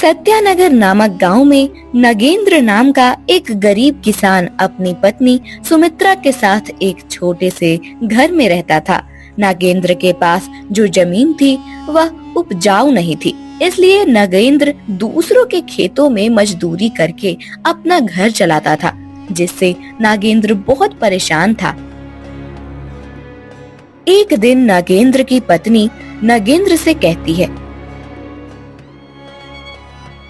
सत्यानगर नामक गांव में नगेंद्र नाम का एक गरीब किसान अपनी पत्नी सुमित्रा के साथ एक छोटे से घर में रहता था। नागेंद्र के पास जो जमीन थी वह उपजाऊ नहीं थी, इसलिए नगेंद्र दूसरों के खेतों में मजदूरी करके अपना घर चलाता था, जिससे नागेंद्र बहुत परेशान था। एक दिन नागेंद्र की पत्नी नगेंद्र से कहती है,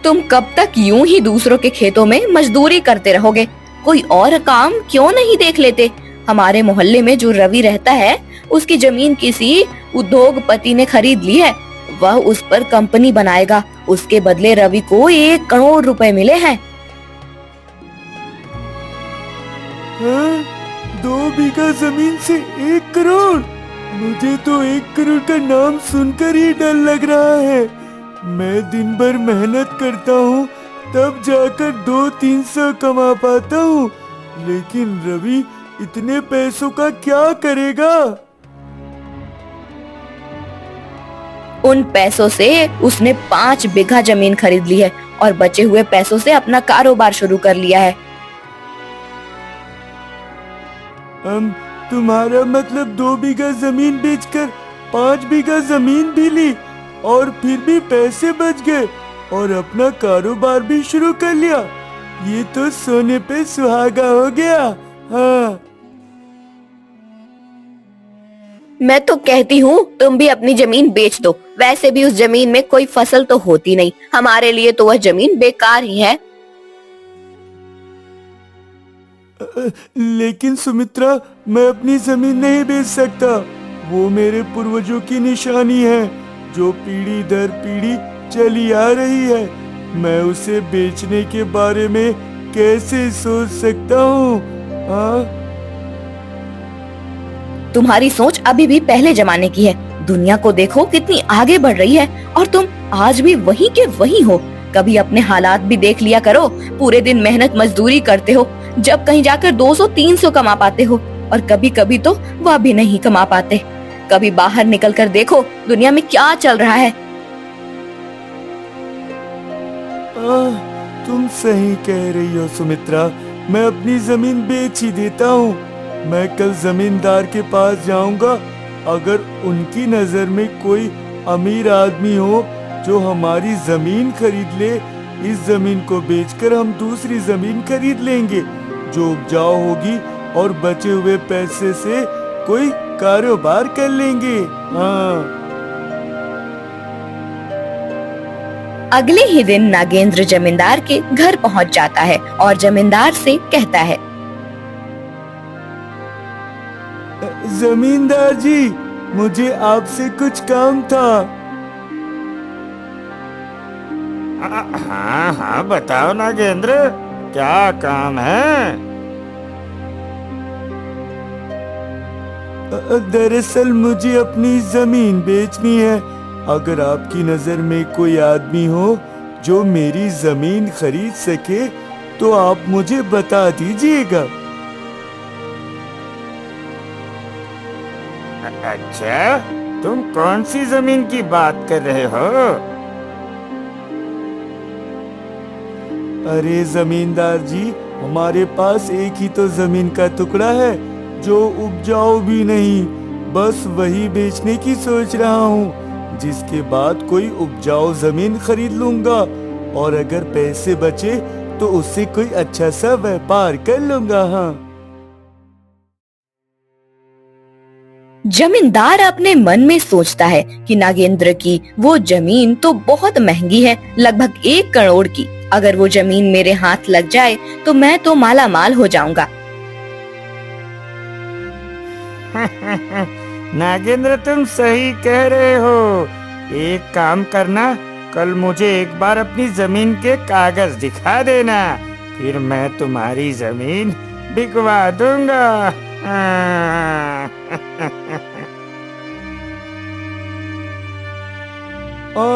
तुम कब तक यूं ही दूसरों के खेतों में मजदूरी करते रहोगे? कोई और काम क्यों नहीं देख लेते? हमारे मोहल्ले में जो रवि रहता है, उसकी जमीन किसी उद्योगपति ने खरीद ली है। वह उस पर कंपनी बनाएगा। उसके बदले रवि को 1 करोड़ रुपए मिले हैं। हाँ, 2 बीघा जमीन से 1 करोड़? मुझे तो 1 करोड़ का नाम सुनकर ही डर लग रहा है। मैं दिन भर मेहनत करता हूँ, तब जाकर 200-300 कमा पाता हूँ, लेकिन रवि इतने पैसों का क्या करेगा? उन पैसों से उसने 5 बीघा जमीन खरीद ली है और बचे हुए पैसों से अपना कारोबार शुरू कर लिया है। तुम्हारा मतलब 2 बीघा जमीन बेचकर 5 बीघा जमीन भी ली और फिर भी पैसे बच गए और अपना कारोबार भी शुरू कर लिया। ये तो सोने पे सुहागा हो गया। हाँ, मैं तो कहती हूँ तुम भी अपनी जमीन बेच दो। वैसे भी उस जमीन में कोई फसल तो होती नहीं, हमारे लिए तो वह जमीन बेकार ही है। लेकिन सुमित्रा, मैं अपनी जमीन नहीं बेच सकता। वो मेरे पूर्वजों की निशानी है, जो पीढ़ी दर पीढ़ी चली आ रही है। मैं उसे बेचने के बारे में कैसे सोच सकता हूँ? तुम्हारी सोच अभी भी पहले जमाने की है। दुनिया को देखो कितनी आगे बढ़ रही है और तुम आज भी वही के वही हो। कभी अपने हालात भी देख लिया करो। पूरे दिन मेहनत मजदूरी करते हो, जब कहीं जाकर 200-300 कमा पाते हो, और कभी कभी तो वह भी नहीं कमा पाते। कभी बाहर निकल कर देखो दुनिया में क्या चल रहा है। तुम सही कह रही हो सुमित्रा। मैं अपनी जमीन बेच ही देता हूँ। मैं कल जमींदार के पास जाऊंगा। अगर उनकी नजर में कोई अमीर आदमी हो जो हमारी जमीन खरीद ले, इस जमीन को बेचकर हम दूसरी जमीन खरीद लेंगे जो उपजाऊ होगी और बचे हुए पैसे से कोई कारोबार कर लेंगे। हाँ। अगले ही दिन नागेंद्र जमींदार के घर पहुंच जाता है और जमींदार से कहता है, जमींदार जी, मुझे आपसे कुछ काम था। हाँ हाँ, बताओ नागेंद्र, क्या काम है? दरअसल मुझे अपनी जमीन बेचनी है। अगर आपकी नजर में कोई आदमी हो जो मेरी जमीन खरीद सके तो आप मुझे बता दीजिएगा। अच्छा, तुम कौन सी जमीन की बात कर रहे हो? अरे जमींदार जी, हमारे पास एक ही तो जमीन का टुकड़ा है जो उपजाऊ भी नहीं। बस वही बेचने की सोच रहा हूँ, जिसके बाद कोई उपजाऊ जमीन खरीद लूंगा और अगर पैसे बचे तो उससे कोई अच्छा सा व्यापार कर लूंगा। हाँ। जमींदार अपने मन में सोचता है कि नागेंद्र की वो जमीन तो बहुत महंगी है, लगभग 1 करोड़ की। अगर वो जमीन मेरे हाथ लग जाए तो मैं तो माला माल हो जाऊंगा। नागेंद्र, तुम सही कह रहे हो। एक काम करना, कल मुझे एक बार अपनी जमीन के कागज दिखा देना, फिर मैं तुम्हारी जमीन बिकवा दूंगा।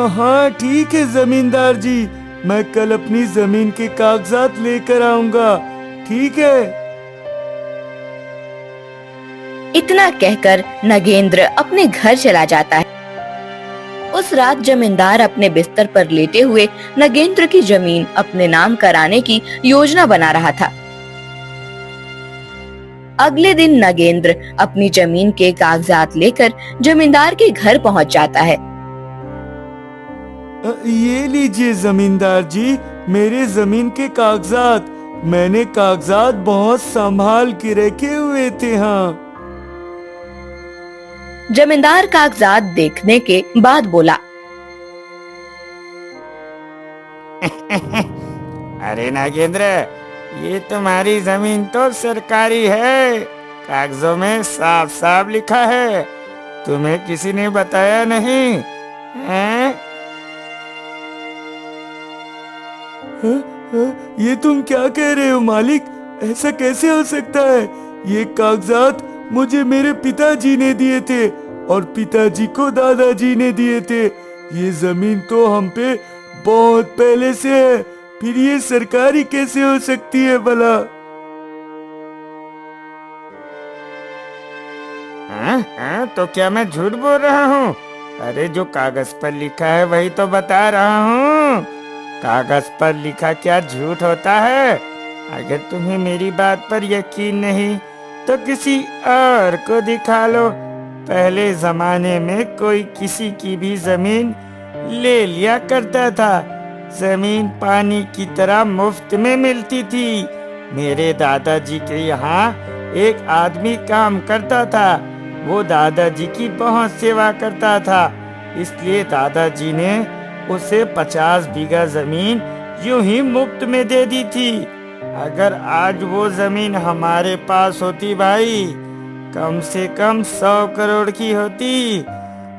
हाँ ठीक है जमींदार जी, मैं कल अपनी जमीन के कागजात लेकर आऊंगा। ठीक है। इतना कहकर नगेंद्र अपने घर चला जाता है। उस रात जमींदार अपने बिस्तर पर लेटे हुए नगेंद्र की जमीन अपने नाम कराने की योजना बना रहा था। अगले दिन नगेंद्र अपनी जमीन के कागजात लेकर जमींदार के घर पहुंच जाता है। ये लीजिए जमींदार जी, मेरे जमीन के कागजात। मैंने कागजात बहुत संभाल के रखे हुए थे। हाँ। जमींदार कागजात देखने के बाद बोला, अरे नागेंद्र, ये तुम्हारी जमीन तो सरकारी है। कागजों में साफ साफ लिखा है। तुम्हें किसी ने बताया नहीं हैं? ये तुम क्या कह रहे हो मालिक? ऐसा कैसे हो सकता है? ये कागजात मुझे मेरे पिताजी ने दिए थे और पिताजी को दादाजी ने दिए थे। ये जमीन तो हम पे बहुत पहले से है, फिर ये सरकारी कैसे हो सकती है भला? हाँ, तो क्या मैं झूठ बोल रहा हूँ? अरे जो कागज पर लिखा है वही तो बता रहा हूँ। कागज पर लिखा क्या झूठ होता है? अगर तुम्हें मेरी बात पर यकीन नहीं तो किसी और को दिखा लो। पहले जमाने में कोई किसी की भी जमीन ले लिया करता था। जमीन पानी की तरह मुफ्त में मिलती थी। मेरे दादाजी के यहाँ एक आदमी काम करता था। वो दादाजी की बहुत सेवा करता था, इसलिए दादाजी ने उसे 50 बीघा जमीन यूं ही मुफ्त में दे दी थी। अगर आज वो जमीन हमारे पास होती भाई, कम से कम 100 करोड़ की होती।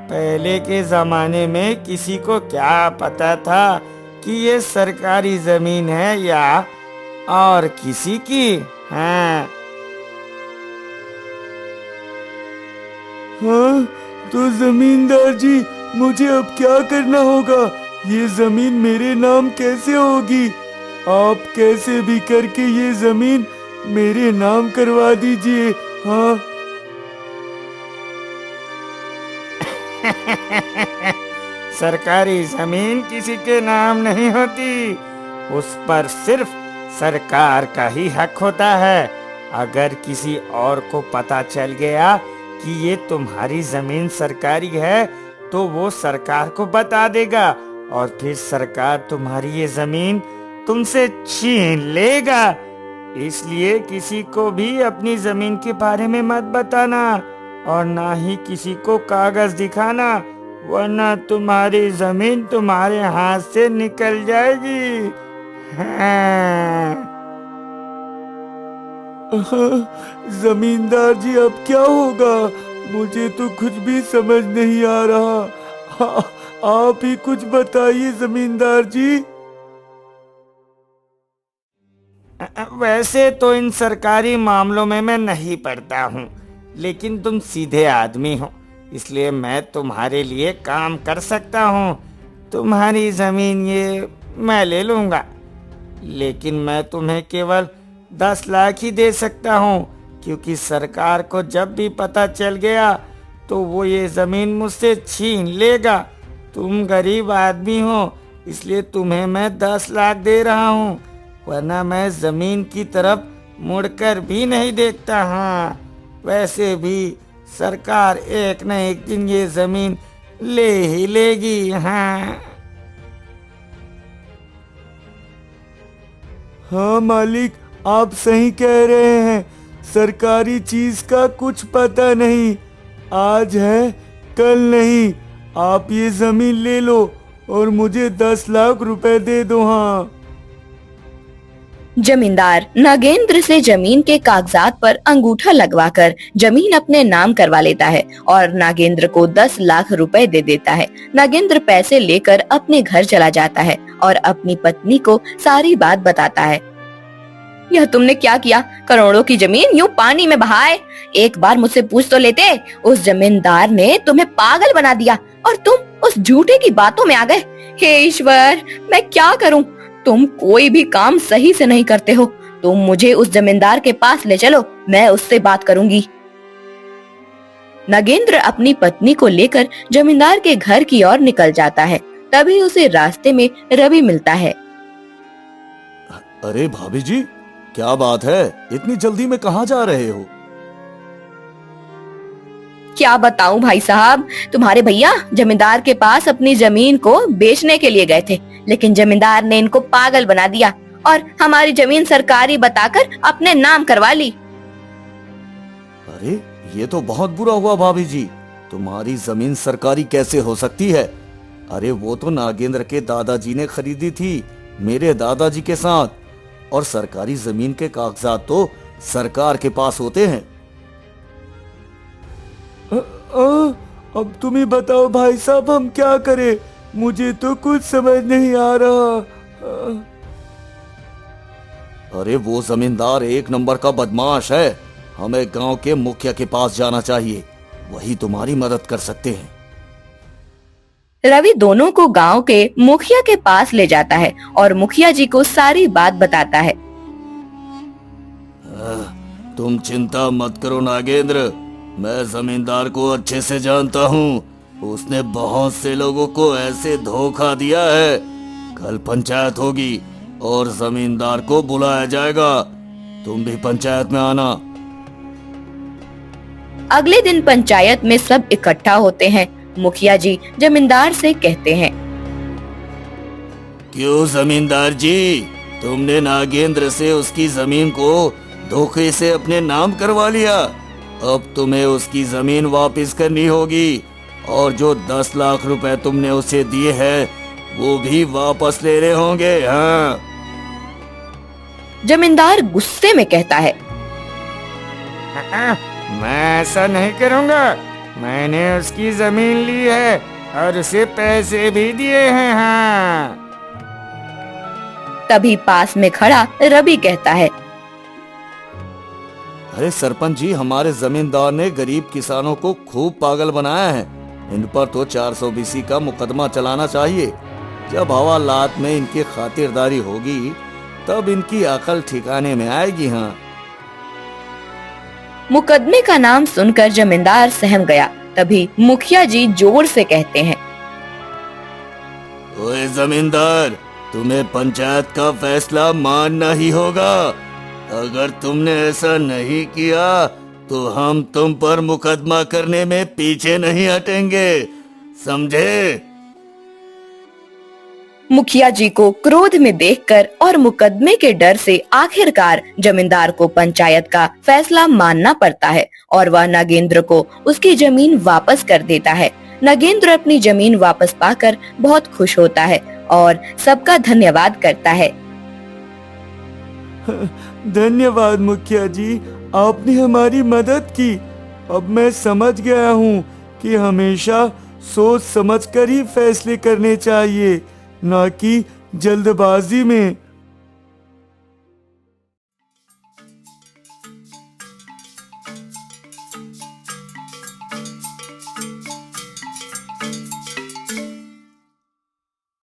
पहले के जमाने में किसी को क्या पता था कि ये सरकारी जमीन है या और किसी की? हाँ। हाँ, तो जमींदार जी, मुझे अब क्या करना होगा? ये जमीन मेरे नाम कैसे होगी? आप कैसे भी करके ये जमीन मेरे नाम करवा दीजिए। हाँ। सरकारी जमीन किसी के नाम नहीं होती, उस पर सिर्फ सरकार का ही हक होता है। अगर किसी और को पता चल गया कि ये तुम्हारी जमीन सरकारी है तो वो सरकार को बता देगा और फिर सरकार तुम्हारी ये जमीन तुमसे छीन लेगा। इसलिए किसी को भी अपनी जमीन के बारे में मत बताना और ना ही किसी को कागज दिखाना, वरना तुम्हारी जमीन तुम्हारे हाथ से निकल जाएगी। हाँ। जमींदार जी, अब क्या होगा? मुझे तो कुछ भी समझ नहीं आ रहा। आप ही कुछ बताइए जमींदार जी। वैसे तो इन सरकारी मामलों में मैं नहीं पड़ता हूँ, लेकिन तुम सीधे आदमी हो, इसलिए मैं तुम्हारे लिए काम कर सकता हूँ। तुम्हारी जमीन ये मैं ले लूँगा, लेकिन मैं तुम्हें केवल 10 लाख ही दे सकता हूँ, क्योंकि सरकार को जब भी पता चल गया तो वो ये ज़मीन मुझसे छीन लेगा। तुम गरीब आदमी हो, इसलिए तुम्हें मैं 10 लाख दे रहा हूँ, वरना मैं ज़मीन की तरफ मुड़कर भी नहीं देखता। हाँ, वैसे भी सरकार एक न एक दिन ये ज़मीन ले ही लेगी। हाँ। हाँ मालिक, आप सही कह रहे हैं। सरकारी चीज का कुछ पता नहीं, आज है कल नहीं। आप ये जमीन ले लो और मुझे 10 लाख रुपए दे दो। हाँ। जमींदार नागेंद्र से जमीन के कागजात पर अंगूठा लगवाकर जमीन अपने नाम करवा लेता है और नागेंद्र को 10 लाख रुपए दे देता है। नागेंद्र पैसे लेकर अपने घर चला जाता है और अपनी पत्नी को सारी बात बताता है। यह तुमने क्या किया? करोड़ों की जमीन यूं पानी में बहाए। एक बार मुझसे पूछ तो लेते। उस जमींदार ने तुम्हें पागल बना दिया और तुम उस झूठे की बातों में आ गए। हे ईश्वर, मैं क्या करूं? तुम कोई भी काम सही से नहीं करते हो। तुम मुझे उस जमींदार के पास ले चलो, मैं उससे बात करूंगी। नागेंद्र अपनी पत्नी को लेकर जमींदार के घर की ओर निकल जाता है। तभी उसे रास्ते में रवि मिलता है। अरे भाभी जी, क्या बात है, इतनी जल्दी में कहाँ जा रहे हो? क्या बताऊं भाई साहब, तुम्हारे भैया जमींदार के पास अपनी जमीन को बेचने के लिए गए थे, लेकिन जमींदार ने इनको पागल बना दिया और हमारी जमीन सरकारी बताकर अपने नाम करवा ली। अरे ये तो बहुत बुरा हुआ भाभी जी, तुम्हारी जमीन सरकारी कैसे हो सकती है? अरे वो तो नागेंद्र के दादाजी ने खरीदी थी मेरे दादाजी के साथ, और सरकारी जमीन के कागजात तो सरकार के पास होते हैं। अब तुम ही बताओ भाई साहब, हम क्या करें? मुझे तो कुछ समझ नहीं आ रहा। अरे वो जमींदार एक नंबर का बदमाश है, हमें गांव के मुखिया के पास जाना चाहिए, वही तुम्हारी मदद कर सकते हैं। रवि दोनों को गांव के मुखिया के पास ले जाता है और मुखिया जी को सारी बात बताता है। तुम चिंता मत करो नागेंद्र, मैं जमींदार को अच्छे से जानता हूँ। उसने बहुत से लोगों को ऐसे धोखा दिया है। कल पंचायत होगी और जमींदार को बुलाया जाएगा, तुम भी पंचायत में आना। अगले दिन पंचायत में सब इकट्ठा होते हैं। मुखिया जी जमींदार से कहते हैं, क्यों जमींदार जी, तुमने नागेंद्र से उसकी जमीन को धोखे से अपने नाम करवा लिया। अब तुम्हें उसकी जमीन वापस करनी होगी, और जो 10 लाख रुपए तुमने उसे दिए हैं वो भी वापस लेने होंगे। हाँ। जमींदार गुस्से में कहता है, मैं ऐसा नहीं करूँगा। मैंने उसकी जमीन ली है और उसे पैसे भी दिए हैं। हाँ। तभी पास में खड़ा रवि कहता है, अरे सरपंच जी, हमारे जमींदार ने गरीब किसानों को खूब पागल बनाया है। इन पर तो 420 का मुकदमा चलाना चाहिए। जब हवालात में इनकी खातिरदारी होगी तब इनकी अकल ठिकाने में आएगी। हाँ। मुकदमे का नाम सुनकर जमींदार सहम गया। तभी मुखिया जी जोर से कहते हैं, ओए जमींदार, तुम्हें पंचायत का फैसला मानना ही होगा। अगर तुमने ऐसा नहीं किया तो हम तुम पर मुकदमा करने में पीछे नहीं हटेंगे, समझे? मुखिया जी को क्रोध में देखकर और मुकदमे के डर से आखिरकार जमींदार को पंचायत का फैसला मानना पड़ता है और वह नागेंद्र को उसकी जमीन वापस कर देता है। नागेंद्र अपनी जमीन वापस पाकर बहुत खुश होता है और सबका धन्यवाद करता है। धन्यवाद मुखिया जी, आपने हमारी मदद की। अब मैं समझ गया हूँ कि हमेशा सोच समझकर ही फैसले करने चाहिए, ना कि जल्दबाजी में।